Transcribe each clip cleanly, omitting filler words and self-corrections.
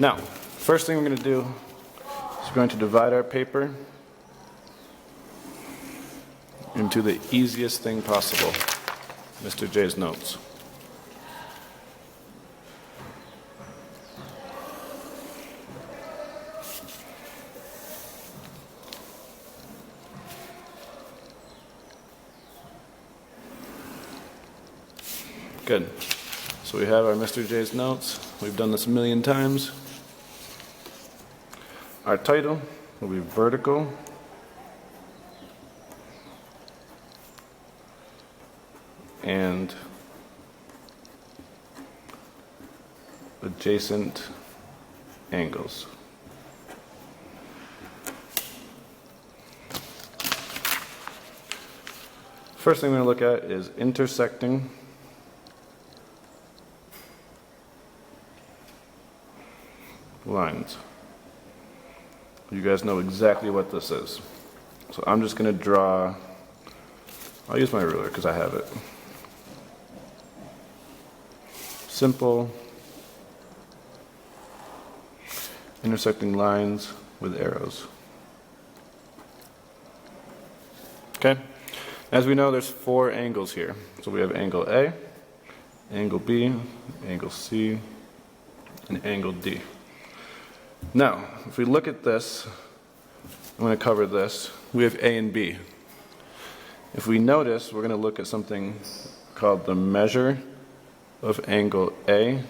Now, first thing we're going to do is we're going to divide our paper into the easiest thing possible, Mr. J's notes. Good. So we have our Mr. J's notes. We've done this a million times. Our title will be vertical and adjacent angles. First thing we're going to look at is intersecting lines. You guys know exactly what this is. So I'm just going to draw, I'll use my ruler because I have it. Simple intersecting lines with arrows. Okay? As we know, there's 4 angles here. So we have angle A, angle B, angle C, and angle D. Now, if we look at this, I'm going to cover this. We have A and B. If we notice, we're going to look at something called the measure of angle A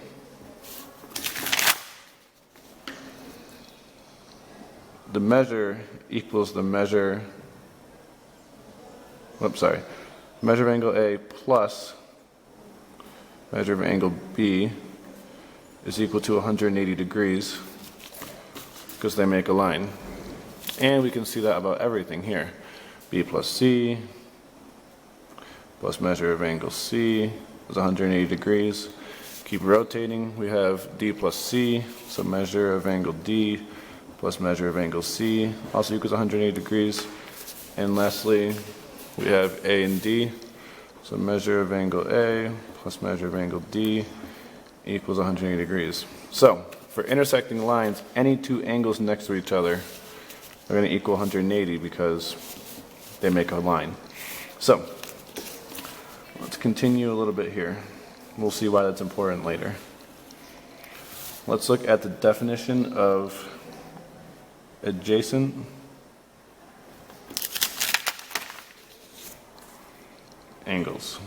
the measure equals the measure measure of angle A plus measure of angle B is equal to 180 degrees because they make a line. And we can see that about everything here. B plus C plus measure of angle C is 180 degrees. Keep rotating. We have D plus C, so measure of angle D plus measure of angle C also equals 180 degrees. And lastly, we have A and D, so measure of angle A plus measure of angle D equals 180 degrees. So, for intersecting lines, any 2 angles next to each other are going to equal 180 because they make a line. So, let's continue a little bit here. We'll see why that's important later. Let's look at the definition of adjacent angles.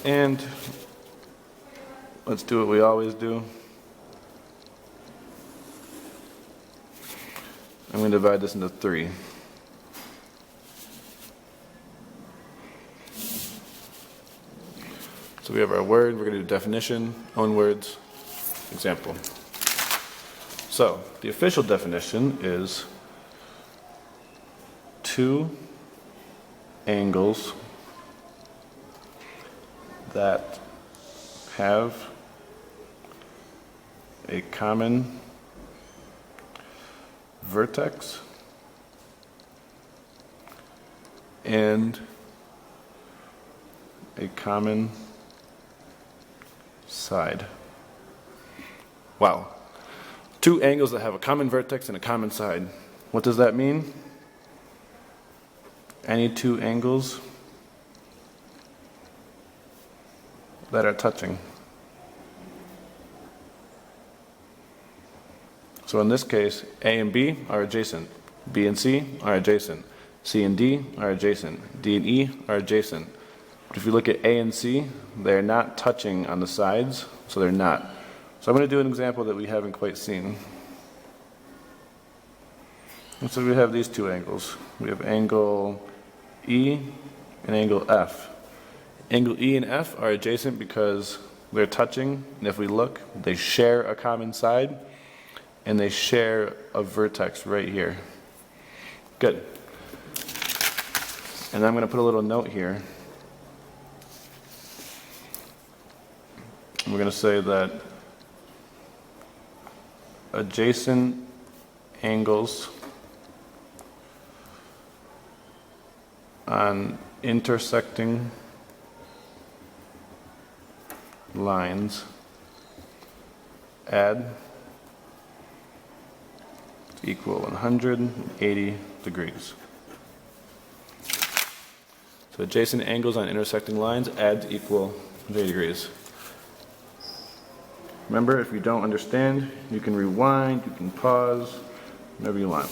And let's do what we always do. I'm going to divide this into 3. So we have our word, we're going to do definition, own words, example. So the official definition is 2 angles that have a common vertex and a common side. Wow. 2 angles that have a common vertex and a common side. What does that mean? Any 2 angles that are touching. So in this case, A and B are adjacent. B and C are adjacent. C and D are adjacent. D and E are adjacent. But if you look at A and C, they're not touching on the sides, so they're not. So I'm going to do an example that we haven't quite seen. And so we have these 2 angles. We have angle E and angle F. Angle E and F are adjacent because they're touching, and if we look, they share a common side, and they share a vertex right here. Good. And I'm going to put a little note here. We're going to say that adjacent angles on intersecting lines add to equal 180 degrees. So adjacent angles on intersecting lines add to equal 180 degrees. Remember, if you don't understand, you can rewind, you can pause, whatever you want.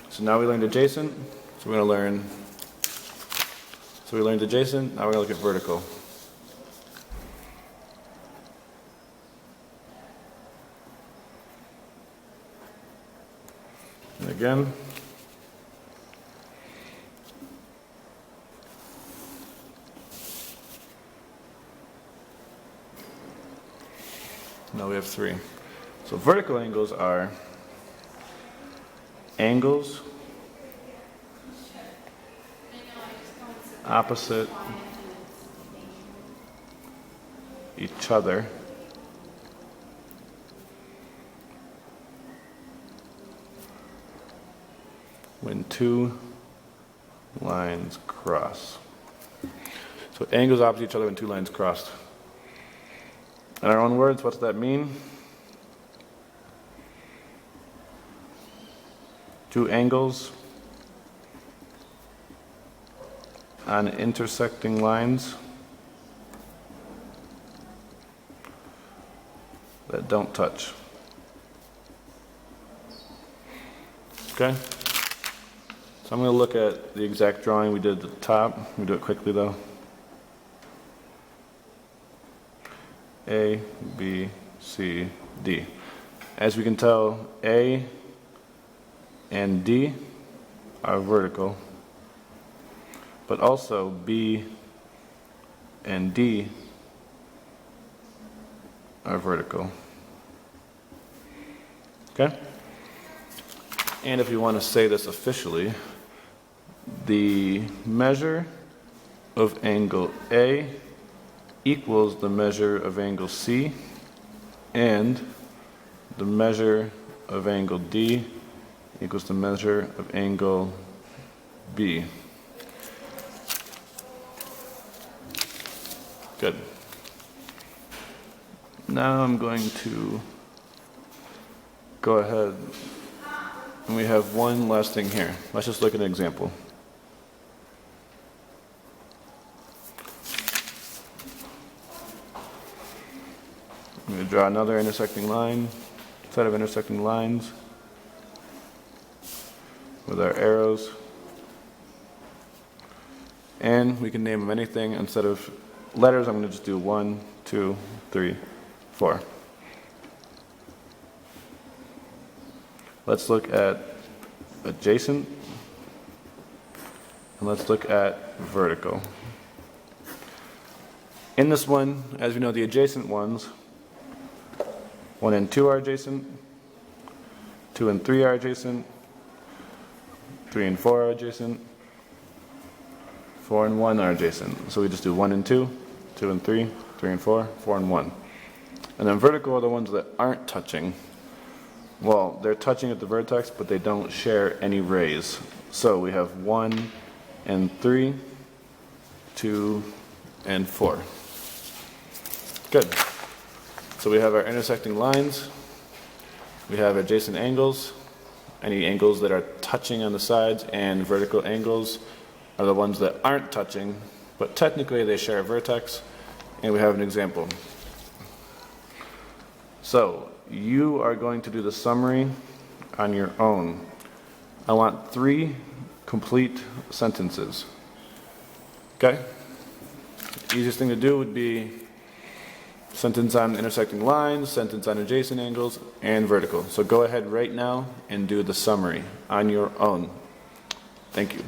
So now we learned adjacent, so we're going to learn, so we learned adjacent, now we're going to look at vertical. And again, now we have three. So vertical angles are angles opposite each other when two lines cross. So angles opposite each other when two lines crossed. In our own words, what's that mean? Two angles on intersecting lines that don't touch. Okay? So I'm going to look at the exact drawing we did at the top. We'll do it quickly though. A, B, C, D. As we can tell, A and D are vertical, but also B and D are vertical. Okay? And if you want to say this officially, the measure of angle A equals the measure of angle C, and the measure of angle D equals the measure of angle B. Good. Now I'm going to go ahead, and we have one last thing here. Let's just look at an example. I'm going to draw another intersecting line, set of intersecting lines with our arrows. And we can name them anything. Instead of letters, I'm going to just do 1, 2, 3, 4. Let's look at adjacent, and let's look at vertical. In this one, as we know, the adjacent ones, 1 and 2 are adjacent, 2 and 3 are adjacent, 3 and 4 are adjacent, 4 and 1 are adjacent. So we just do 1 and 2, 2 and 3, 3 and 4, 4 and 1. And then vertical are the ones that aren't touching. Well, they're touching at the vertex, but they don't share any rays. So we have 1 and 3, 2 and 4. Good. So we have our intersecting lines. We have adjacent angles, any angles that are touching on the sides, and vertical angles are the ones that aren't touching, but technically they share a vertex. And we have an example. So you are going to do the summary on your own. I want 3 complete sentences. Okay? The easiest thing to do would be sentence on intersecting lines, sentence on adjacent angles, and vertical. So go ahead right now and do the summary on your own. Thank you.